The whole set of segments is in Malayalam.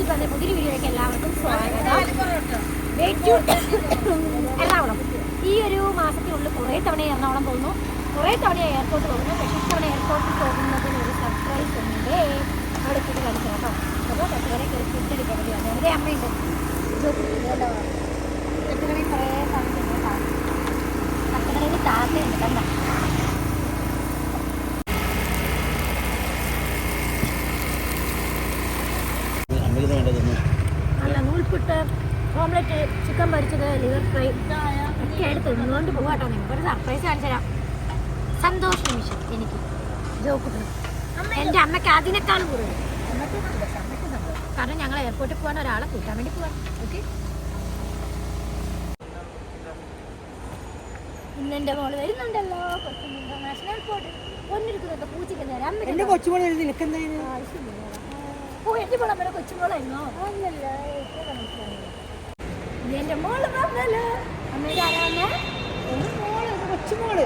ഇപ്പം പുതിയ വീഡിയോയിലേക്ക് എല്ലാവർക്കും സ്വാഗതം. എറണാകുളം ഈ ഒരു മാസത്തിനുള്ളിൽ കുറേ തവണ എറണാകുളം പോകുന്നു, കുറേ തവണ എയർപോർട്ട് പോകുന്നു. പക്ഷേ ഇത്തവണ എയർപോർട്ടിൽ പോകുന്നതിന് ഒരു സർപ്രൈസ് ഉണ്ട്. അവിടെ എത്തിയിട്ട് കാണിച്ചു കേട്ടോ. അപ്പോൾ പച്ചക്കറി ഫുഡ് എടുക്കാൻ വേണ്ടിയാണ്. എൻ്റെ അമ്മയുണ്ട് പച്ചക്കറി കുറേ സാധനങ്ങളുണ്ട് കേട്ടോ. പച്ചക്കറിയിൽ താത്തയുണ്ട് കണ്ട. നല്ല നൂൽപുട്ട്, ഓംലെറ്റ്, ചിക്കൻ പൊരിച്ചത്, ലിവർ ഫ്രൈ ഒക്കെ എടുത്ത് തിന്നുകൊണ്ട് പോകാട്ടോ. നിങ്ങൾക്കൊരു സർപ്രൈസ് കാണിച്ചു തരാം. സന്തോഷ നിമിഷം എനിക്ക് ജോക്കുട്ടനും എൻ്റെ അമ്മയ്ക്ക് അതിനേക്കാളും കൂടുതൽ. കാരണം ഞങ്ങൾ എയർപോർട്ടിൽ പോകാൻ ഒരാളെ കൂട്ടാൻ വേണ്ടി പോകാൻ. ഓക്കെ, ഇന്ന് എൻ്റെ മോള് വരുന്നുണ്ടല്ലോ. ഇന്റർനാഷണൽ എയർപോർട്ട് ഒന്നിരിക്കുന്നൊക്കെ പൂച്ചിക്ക് നേരം അമ്മ കൊച്ചുമോളെ എന്റെ മോളെ അമ്മയുടെ കൊച്ചുമോളായിരുന്നോ? എന്റെ മോള് പറഞ്ഞല്ലോ അമ്മയുടെ ആരാ കൊച്ചുമോള്,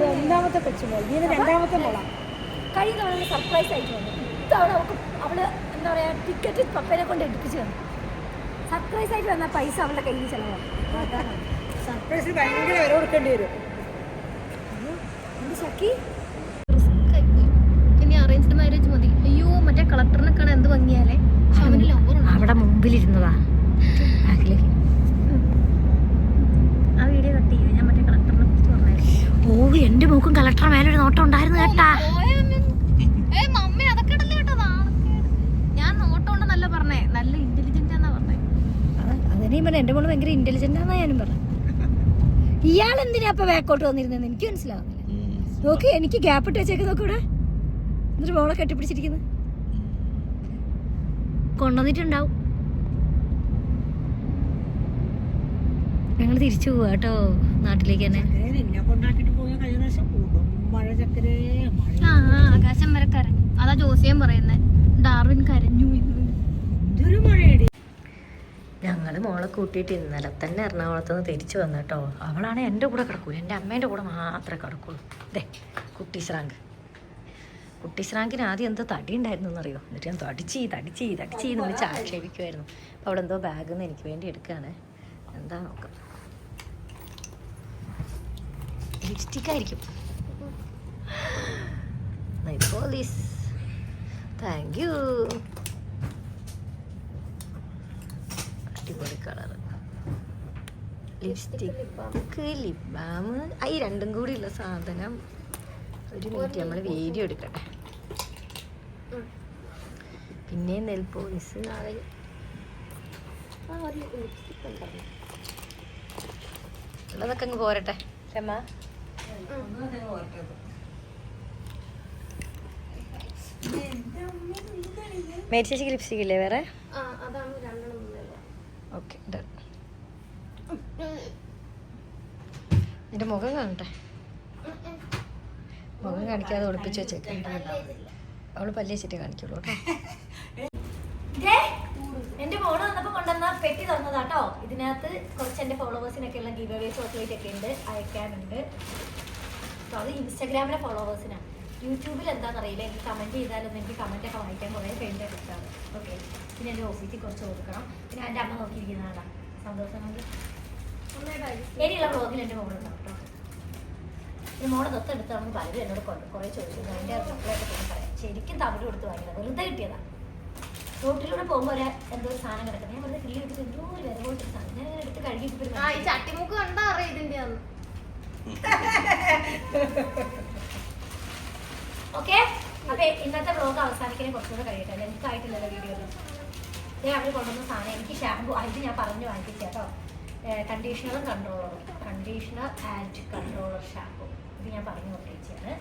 രണ്ടാമത്തെ കൊച്ചുമോൾ, രണ്ടാമത്തെ മോളാ. കഴിഞ്ഞ തവണ സർപ്രൈസ് ആയിട്ട് വന്നു. ഇത്തവണ അവള് എന്താ പറയാ ടിക്കറ്റ് പപ്പനെ കൊണ്ട് എടുപ്പിച്ചു വന്നു. സർപ്രൈസ് ആയിട്ട് വന്ന പൈസ അവളുടെ കയ്യിൽ ചെലവാണ്. സർപ്രൈസ് ഭയങ്കര വില കൊടുക്കേണ്ടി വരും. ശക്കി അറേഞ്ച്ഡ് മാരേജ് മതി. അയ്യോ മറ്റേ കളക്ടറിനൊക്കെ എന്ത് ഭംഗിയാലേ. അവിടെ മുമ്പിലിരുന്നതാ. ആ വീഡിയോ കട്ട് ചെയ്യും. ഞാൻ മറ്റേ കളക്ടറിനെ കുറിച്ച് പറഞ്ഞു. ഓ എന്റെ മൂക്കും കളക്ടർ മേലൊരു നോട്ടം ഉണ്ടായിരുന്നു കേട്ടാ. ഞാൻ നോട്ടം ഉണ്ടെന്നല്ല പറഞ്ഞേ, നല്ല ഇന്റലിജന്റ് ആന്നാ പറഞ്ഞേ. അതിനെയും പറഞ്ഞ എന്റെ മോള് ഭയങ്കര ഇന്റലിജന്റ് ആന്നാ ഞാനും പറഞ്ഞു. ഇയാൾ എന്തിനാ അപ്പൊ ബാക്കോട്ട് വന്നിരുന്നെന്ന് എനിക്ക് മനസ്സിലാവുന്നില്ല. നോക്കി എനിക്ക് ഗ്യാപ്പ് ഇട്ട് വെച്ചേക്ക് നോക്കൂടെ. എന്നിട്ട് മോളെ കെട്ടിപ്പിടിച്ചിരിക്കുന്നു. കൊണ്ടുവന്നിട്ടുണ്ടാവും. ഞങ്ങൾ തിരിച്ചു പോവാ കേട്ടോ നാട്ടിലേക്ക് തന്നെ. ആകാശം വരെ കരഞ്ഞു. അതാ ജോസിയം പറയുന്നത്. ഡാർവിൻ കരഞ്ഞു. ഞങ്ങള് മോളെ കൂട്ടിയിട്ട് ഇന്നലെ തന്നെ എറണാകുളത്ത് നിന്ന് തിരിച്ചു വന്നു കേട്ടോ. അവളാണ് എൻ്റെ കൂടെ കിടക്കൂല, എൻ്റെ അമ്മേൻ്റെ കൂടെ മാത്രമേ കിടക്കുള്ളൂ. അതെ കുട്ടീശ്രാങ്കിന് ആദ്യം എന്തോ തടി ഉണ്ടായിരുന്നു എന്നറിയോ. എന്നിട്ട് ഞാൻ തടിച്ചീന്ന് വിളിച്ച് ആക്ഷേപിക്കുമായിരുന്നു. അപ്പോൾ അവിടെ എന്തോ ബാഗിൽ നിന്ന് എനിക്ക് വേണ്ടി എടുക്കുകയാണ്. എന്താ നോക്കാം. ലിപ്സ്റ്റിക് ആയിരിക്കും. Police thank you. അടിപൊളി കളർ ലിപ്സ്റ്റിക്, ലിപ് ബാം. ഈ രണ്ടും കൂടി ഉള്ള സാധനം. ഒരു മിനിറ്റ് നമ്മൾ വീഡിയോ എടുക്കട്ടെ. പിന്നെ നെൽ പോളിസ് ഉള്ളതൊക്കെ അങ്ങ് പോരട്ടെ. മേരി ചേച്ചിക്ക് ലിപ്സ്റ്റിക് ഇല്ലേ വേറെ? ഓക്കെ, എൻ്റെ മുഖം കാണട്ടെ. മുഖം കാണിക്കാതെ ഒളിപ്പിച്ച് വെച്ചേക്കാം. അവള് പല്ല് വെച്ചിട്ട് കാണിക്കുള്ളൂ കേട്ടോ. എന്റെ ഫോൺ വന്നപ്പോ കൊണ്ടുവന്ന പെട്ടി തുറന്നതാട്ടോ. ഇതിനകത്ത് കുറച്ച് എന്റെ ഫോളോവേഴ്സിനൊക്കെ ഉള്ള ഗിവ് അവേ ചോക്ലേറ്റ് ഒക്കെ ഉണ്ട്, അയക്കാനുണ്ട്. അത് ഇൻസ്റ്റാഗ്രാമിലെ ഫോളോവേഴ്സിനാണ്. യൂട്യൂബിൽ എന്താണെന്നറിയില്ല. എനിക്ക് കമന്റ് ചെയ്താലൊന്നും എനിക്ക് കമന്റ് ഒക്കെ വായിക്കാൻ കുറേ പേരുടെ കിട്ടാണ്. ഓക്കെ, പിന്നെ എൻ്റെ ഓഫീസിൽ കുറച്ച് കൊടുക്കണം. പിന്നെ എൻ്റെ അമ്മ നോക്കിയിരിക്കുന്നതാ സന്തോഷം കൊണ്ട്. ഇനിയുള്ള വ്ളോഗിൽ എൻ്റെ മോളുണ്ടാവും കേട്ടോ. ഈ മോളെ തൊത്തെടുത്താണെന്ന് പലരും എന്നോട് കുറേ ചോദിച്ചിരുന്നു. അതിൻ്റെ റിപ്ലൈയൊക്കെ പിന്നെ പറയാം. ശരിക്കും തമിഴ് കൊടുത്ത് വാങ്ങിയത് വെറുതെ കിട്ടിയതാണ്. റോട്ടിലൂടെ പോകുമ്പോൾ എന്തോ ഒരു സാധനം കിടക്കുന്നത്. ഞാൻ വെറുതെ കിള്ളി എടുത്തിട്ട് എന്തോ ഒരു വില പോയിട്ടൊരു സാധനം ഞാൻ അങ്ങനെ എടുത്ത് കഴുകി ചട്ടിമുക്ക് കണ്ടാ അറിയാം ഇതിൻ്റെ. ഓക്കെ, അപ്പൊ ഇന്നത്തെ വ്ളോഗ് അവസാനിക്കാൻ കുറച്ചുകൂടെ കഴിയട്ടെ. എനിക്കായിട്ടില്ലല്ലോ വീഡിയോയിൽ. അവർ കൊണ്ടുവന്ന സാധനം എനിക്ക് ഷാമ്പു ഇത് ഞാൻ പറഞ്ഞു വാങ്ങിപ്പിച്ച കേട്ടോ. കണ്ടീഷണറും കൺട്രോളറും, കണ്ടീഷണർ ആൻഡ് കൺട്രോളർ ഷാമ്പു. ഇത് ഞാൻ പറഞ്ഞു കൊണ്ടിരിക്കുകയാണ്.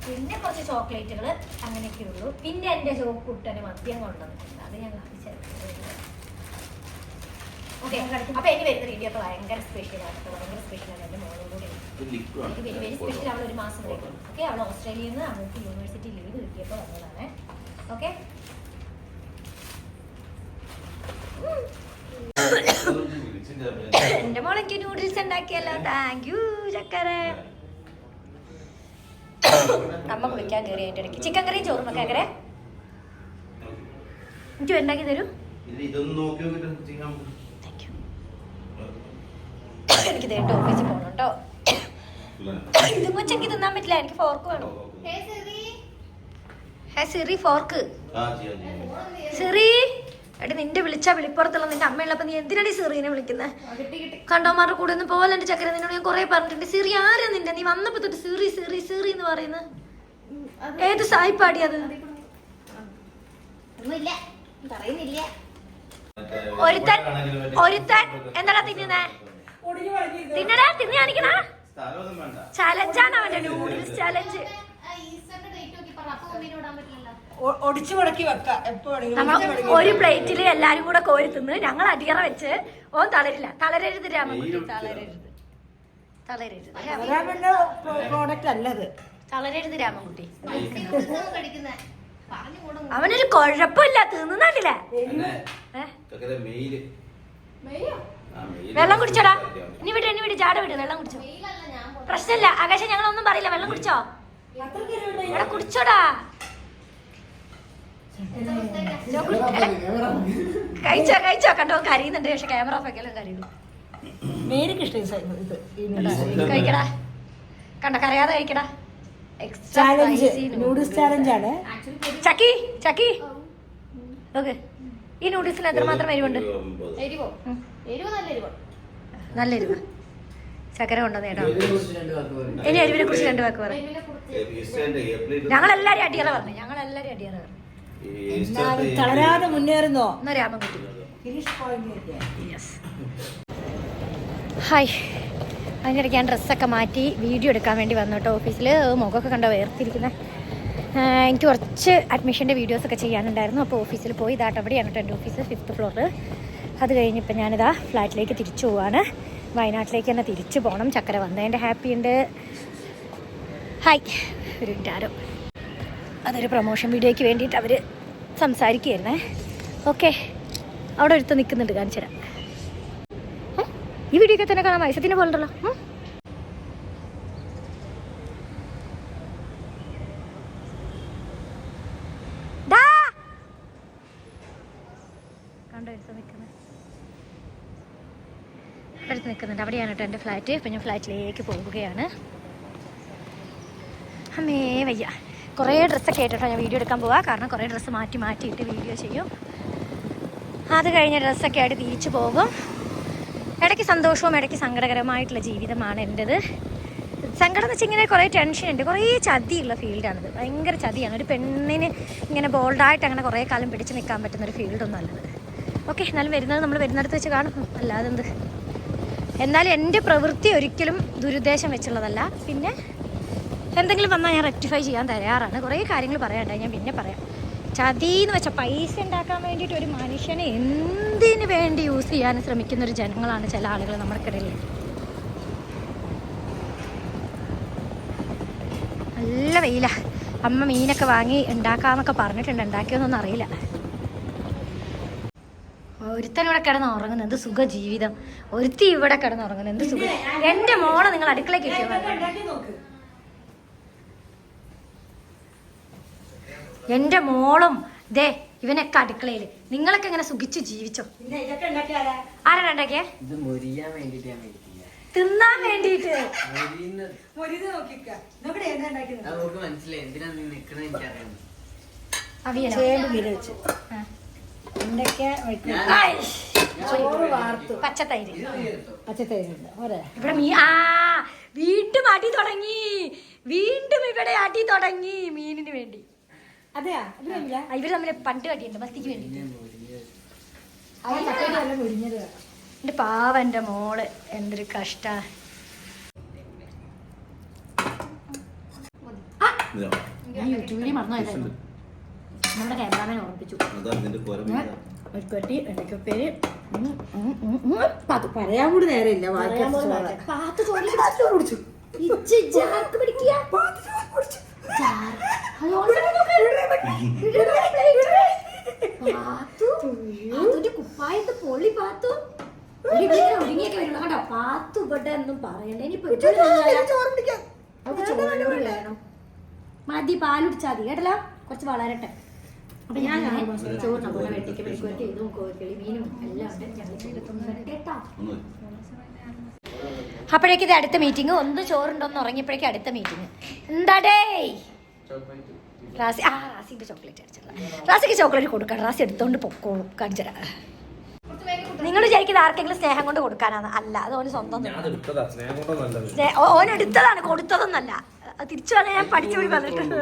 പിന്നെ കുറച്ച് ചോക്ലേറ്റുകൾ അങ്ങനെയൊക്കെ ഉള്ളൂ. പിന്നെ എൻ്റെ കുട്ടന് മദ്യം കൊണ്ടുവന്നിട്ടുണ്ട്. അത് ഞാൻ കാണിച്ചത്. ഓക്കെ, അപ്പൊ എനിക്ക് വരുന്ന വീഡിയോ ഒക്കെ ഭയങ്കര സ്പെഷ്യലാണ്. ഭയങ്കര സ്പെഷ്യലാണ്. എൻ്റെ മോളും കൂടി എനിക്ക് വെരി വെരി സ്പെഷ്യൽ. അവൾ ഒരു മാസം വരും. ഓക്കെ, അവൾ ഓസ്ട്രേലിയയിൽ നിന്ന് അവൾക്ക് യൂണിവേഴ്സിറ്റി ലീവ് കിട്ടിയപ്പോൾ വന്നതാണ്. ഓക്കെ, എന്റെ മോളെനിക്ക് നൂഡിൽസ് ഉണ്ടാക്കിയല്ലോ. താങ്ക് യു ചക്കര. അമ്മ കുളിക്കാൻ കയറി അതിൻ്റെ ഇടയ്ക്ക് ചിക്കൻ കറിയും ചോറും ഒക്കെ. എനിക്ക് ഉണ്ടാക്കി തരൂ. എനിക്ക് കേട്ടോ ഓഫീസിൽ പോകണം കേട്ടോ. ഇത് വെച്ച് എനിക്ക് തിന്നാൻ പറ്റില്ല, എനിക്ക് ഫോർക്ക് വേണം. Siri fork. സിറി എടി നിന്റെ വിളിച്ചാ വിളിപ്പുറത്തുള്ള നിന്റെ അമ്മയുള്ളപ്പോ നീ എന്തിനാണ് സിറീനെ വിളിക്കുന്നത്? കണ്ടോമാരുടെ കൂടെ ഒന്നും പോലെ എന്റെ ചക്കര നിന്നോട് ഞാൻ കൊറേ പറഞ്ഞിട്ടുണ്ട്. സിറി ആരാ നിന്റെ? നീ വന്നപ്പോ തൊട്ട് സിറി സിറി സിറി എന്ന് പറയുന്നത് ഏത് സായിപ്പാടി അത്? ഒരുത്തൻ എന്താടാ തിന്നുന്നേ? തിന്നടാ, തിന്ന് കാണിക്കണ. ചലഞ്ചാണ് അവന്റെ നൂഡിൽസ് ചലഞ്ച്. ഒരു പ്ലേറ്റില് എല്ലാരും കൂടെ കോരി തിന്ന് ഞങ്ങൾ അടിയറ വെച്ച് ഓൻ തളരില്ല. തളരരുത് രാമൻകുട്ടി, തളരരുത്, തളരരുത്, തളരരുത് രാമൻകുട്ടി. അവനൊരു കുഴപ്പമില്ല, തിന്നുന്നില്ലേ? വെള്ളം കുടിച്ചോടാ. ഇനി വിട്, ഇനി വിട്, ജാട വിട്, വെള്ളം കുടിച്ചോ. പ്രശ്നമില്ല ആകാശ, ഞങ്ങളൊന്നും പറയില്ല. വെള്ളം കുടിച്ചോ, ഇവിടെ കുടിച്ചോടാ. കഴിച്ചോ കഴിച്ചോ. കണ്ടോ കരയുന്നുണ്ട്, പക്ഷെ ക്യാമറ ഓഫ് ആക്കിയാലും കരയുള്ളൂ. കഴിക്കടാ, കണ്ടോ കരയാതെ കഴിക്കടാ. ചക്കി ചക്കി ഓക്കെ. ഈ നൂഡിൽസിന് എത്രമാത്രം എരിവുണ്ട്? നല്ല എരിവ്. ചക്കര കൊണ്ടുവന്ന് കേട്ടോ. ഇനി എരിവിനെ കുറിച്ച് 2 വാക്ക് പറ. ഞങ്ങളെല്ലാരും അടിയറ പറഞ്ഞു, ഞങ്ങളെല്ലാരും അടിയറ പറഞ്ഞു. മുന്നേറുന്നോ രാമൻകുട്ടി. ഹായ്, അതിനിടയ്ക്ക് ഞാൻ ഡ്രസ്സൊക്കെ മാറ്റി വീഡിയോ എടുക്കാൻ വേണ്ടി വന്നു കേട്ടോ. ഓഫീസിൽ മുഖമൊക്കെ കണ്ടോ വേർത്തിരിക്കുന്നത്. എനിക്ക് കുറച്ച് അഡ്മിഷൻ്റെ വീഡിയോസൊക്കെ ചെയ്യാനുണ്ടായിരുന്നു. അപ്പോൾ ഓഫീസിൽ പോയി ഇതാട്ട് അവിടെയാണ് കേട്ടോ എൻ്റെ ഓഫീസ്, 5th ഫ്ലോറിൽ. അത് കഴിഞ്ഞിപ്പോൾ ഞാനിതാ ഫ്ലാറ്റിലേക്ക് തിരിച്ചു പോവാണ്. വയനാട്ടിലേക്ക് തന്നെ തിരിച്ചു പോകണം. ചക്കര വന്നതിൻ്റെ ഹാപ്പി ഉണ്ട്. ഹായ്, ഒരു മിനിറ്റാരോ അതൊരു പ്രൊമോഷൻ വീഡിയോയ്ക്ക് വേണ്ടിയിട്ട് അവർ സംസാരിക്കുകയായിരുന്നേ. ഓക്കെ, അവിടെ ഒരുത്ത് നിൽക്കുന്നുണ്ട്, കാണിച്ചു തരാം. ഈ വീഡിയോക്കെ തന്നെ കാണാൻ വയസ്സത്തിനെ പോലുണ്ടല്ലോ. കണ്ടോ ഒരുത്ത് നിൽക്കുന്നുണ്ട്. അവിടെയാണ് കേട്ടോ എൻ്റെ ഫ്ലാറ്റ്. ഇപ്പം ഞാൻ ഫ്ലാറ്റിലേക്ക് പോവുകയാണ്. അമ്മേ വയ്യ. കുറേ ഡ്രസ്സൊക്കെ ആയിട്ടോ ഞാൻ വീഡിയോ എടുക്കാൻ പോവാം. കാരണം കുറേ ഡ്രസ്സ് മാറ്റിയിട്ട് വീഡിയോ ചെയ്യും. അത് കഴിഞ്ഞ ഡ്രസ്സൊക്കെ ആയിട്ട് തിരിച്ചു പോകും. ഇടയ്ക്ക് സന്തോഷവും ഇടയ്ക്ക് സങ്കടകരമായിട്ടുള്ള ജീവിതമാണ് എൻ്റെത്. സങ്കടം എന്ന് വെച്ചാൽ ഇങ്ങനെ കുറേ ടെൻഷൻ ഉണ്ട്, കുറേ ചതിയുള്ള ഫീൽഡാണിത്. ഭയങ്കര ചതിയാണ്. ഒരു പെണ്ണിന് ഇങ്ങനെ ബോൾഡായിട്ട് അങ്ങനെ കുറേ കാലം പിടിച്ച് നിൽക്കാൻ പറ്റുന്നൊരു ഫീൽഡൊന്നും അല്ലത്. ഓക്കെ, എന്നാലും വരുന്നത് നമ്മൾ വരുന്നിടത്ത് വെച്ച് കാണും, അല്ലാതെ എന്ത്. എന്നാലും എൻ്റെ പ്രവൃത്തി ഒരിക്കലും ദുരുദ്ദേശം വെച്ചുള്ളതല്ല. പിന്നെ എന്തെങ്കിലും വന്നാൽ ഞാൻ റെക്ടിഫൈ ചെയ്യാൻ തയ്യാറാണ്. കുറേ കാര്യങ്ങൾ പറയാനുണ്ടായി, ഞാൻ പിന്നെ പറയാം. ചതി എന്ന് വെച്ചാൽ പൈസ ഉണ്ടാക്കാൻ വേണ്ടിയിട്ട് ഒരു മനുഷ്യനെ എന്തിനു വേണ്ടി യൂസ് ചെയ്യാൻ ശ്രമിക്കുന്നൊരു ജനങ്ങളാണ് ചില ആളുകൾ നമ്മൾക്കിടയിൽ. നല്ല വെയില. അമ്മ മീനൊക്കെ വാങ്ങി ഉണ്ടാക്കാന്നൊക്കെ പറഞ്ഞിട്ടുണ്ട്, ഉണ്ടാക്കിയൊന്നും അറിയില്ല. ഒരുത്തൻ ഇവിടെ കിടന്ന് ഉറങ്ങുന്നത് എന്ത് സുഖ ജീവിതം. ഒരുത്തി ഇവിടെ കിടന്ന് ഉറങ്ങുന്നത് എന്ത് സുഖം. എൻ്റെ മോളെ നിങ്ങൾ അടുക്കളയ്ക്ക് കിട്ടിയോ? എൻ്റെ മോളും ദേ ഇവനൊക്കെ അടുക്കളയിൽ. നിങ്ങളൊക്കെ ഇങ്ങനെ സുഖിച്ച് ജീവിച്ചോ? ആരാണ് ഉണ്ടാക്കിയേ? തിന്നാൻ വേണ്ടിട്ട്. പച്ചത്തൈര് ഇവിടെ വീണ്ടും അടി തുടങ്ങി. വീണ്ടും ഇവിടെ അടി തുടങ്ങി മീനിന് വേണ്ടി. ഇവര് തമ്മിൽ പണ്ട് അടിയുണ്ട് മസ്തിക്ക് വേണ്ടി. എന്റെ പാവന്റെ മോള് എന്തൊരു കഷ്ട. ഞാൻ യൂട്യൂബിൽ മറന്നു നമ്മുടെ ക്യാമറാമാൻ ഓർമ്മിപ്പിച്ചു. ഒരു പെട്ടി എണ്ണയ്ക്കൊപ്പേര് പറയാൻ കൂടി നേരമില്ല. പാത്ത് കുടിച്ചു. കുപ്പായത്ത് പൊള്ളി പാത്തു ഒഴുങ്ങിയൊക്കെ വരുള്ളൂ കേട്ടോ. പാത്തു ഇവിടെ ഒന്നും പറയണ്ട. ഇനിയിപ്പോ ചോറ് വേണം. മതി, പാലുടിച്ചാൽ മതി കേട്ടല്ലോ. കുറച്ച് വളരട്ടെ. അപ്പൊ ഞാൻ ചോറിന് പോലെ വെട്ടിക്ക് മെഴുക്കുവരട്ടി ഇതും കോഴിക്കളി മീനും എല്ലാം ഉണ്ട്. അപ്പോഴേക്കും ഇത് അടുത്ത മീറ്റിംഗ്. ഒന്ന് ചോറുണ്ടോന്ന് ഉറങ്ങിയപ്പോഴേക്കും അടുത്ത മീറ്റിംഗ്. എന്താടേ റാസി? റാസിന്റെ ചോക്ലേറ്റ് അടിച്ചത്. റാസിക്ക് ചോക്ലേറ്റ് കൊടുക്കണം. റാസി എടുത്തോണ്ട് പൊക്കോളും. കാണിച്ചരാ. നിങ്ങൾ വിചാരിക്കുന്നത് ആർക്കെങ്കിലും സ്നേഹം കൊണ്ട് കൊടുക്കാനാണ്? അല്ല, അത് ഓന് സ്വന്തം. ഓൻ എടുത്തതാണ്, കൊടുത്തതൊന്നല്ല. തിരിച്ചു പറഞ്ഞാൽ ഞാൻ പഠിച്ചുകൂടി പറഞ്ഞിട്ടുണ്ട്.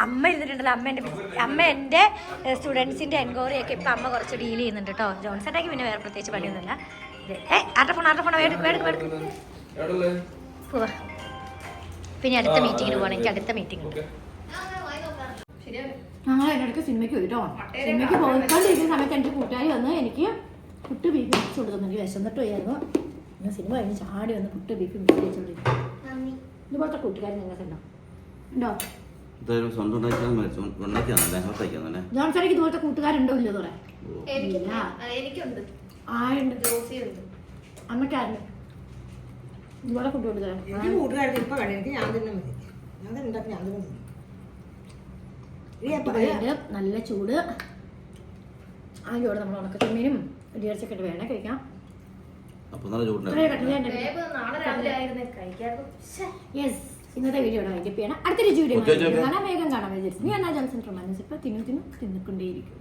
അമ്മ ഇരുന്നിട്ടുണ്ടല്ലോ. അമ്മ എൻ്റെ സ്റ്റുഡൻസിന്റെ എൻക്വയറി ഒക്കെ ഇപ്പൊ അമ്മ കുറച്ച് ഡീൽ ചെയ്യുന്നുണ്ട് കേട്ടോ. ജോൺസൺക്ക് പിന്നെ വേറെ പ്രത്യേകിച്ച് പണിയൊന്നുമില്ല. ആരുടെ ഫോൺ പോവാ. പിന്നെ അടുത്ത മീറ്റിങ്ങിന് പോകണം. എനിക്ക് അടുത്ത മീറ്റിംഗ് ഉണ്ട്. ഞങ്ങൾ അതിനിടയ്ക്ക് സിനിമയ്ക്ക് പോയി കേട്ടോ. സിനിമയ്ക്ക് പോയിക്കൊണ്ടിരിക്കുന്ന സമയത്ത് എൻ്റെ കൂട്ടുകാരി വന്ന് എനിക്ക് പുട്ട് ബീഫ് മിക്സ് കൊടുക്കുന്നു. എനിക്ക് വിശന്നിട്ട് പോയായിരുന്നു. ഞാൻ സിനിമ കഴിഞ്ഞ് ചാടി വന്ന് പുട്ട് ബീഫ് മിക്സ് വെച്ചോണ്ടിരിക്കും. ഇതുപോലത്തെ കൂട്ടുകാരി നിങ്ങൾക്കുണ്ടോ? ഉണ്ടോ? ജോൺസണിക്ക് ഇതുപോലത്തെ കൂട്ടുകാരുണ്ടോ ഇല്ലോ പറയാ? അമ്മക്കാരുണ്ട് ഇതുപോലെ ഫുഡ് കൊടുത്തരാം. നല്ല ചൂട് ആയോടെ നമ്മൾ ഉണക്ക ചെമ്മീനും ഇടിയർച്ചൊക്കെ ഇട്ട് വേണേ കഴിക്കാം. ഇന്നത്തെ വീഡിയോ വൈൻഡപ്പ് ചെയ്യണം. അടുത്തൊരു വീഡിയോ കാണാൻ വേഗം കാണാൻ വിചാരിച്ചു. ഞാൻ ജോൺസൺ റൊമാൻസ് ഇപ്പൊ തിന്നു തിന്നുകൊണ്ടേയിരിക്കും.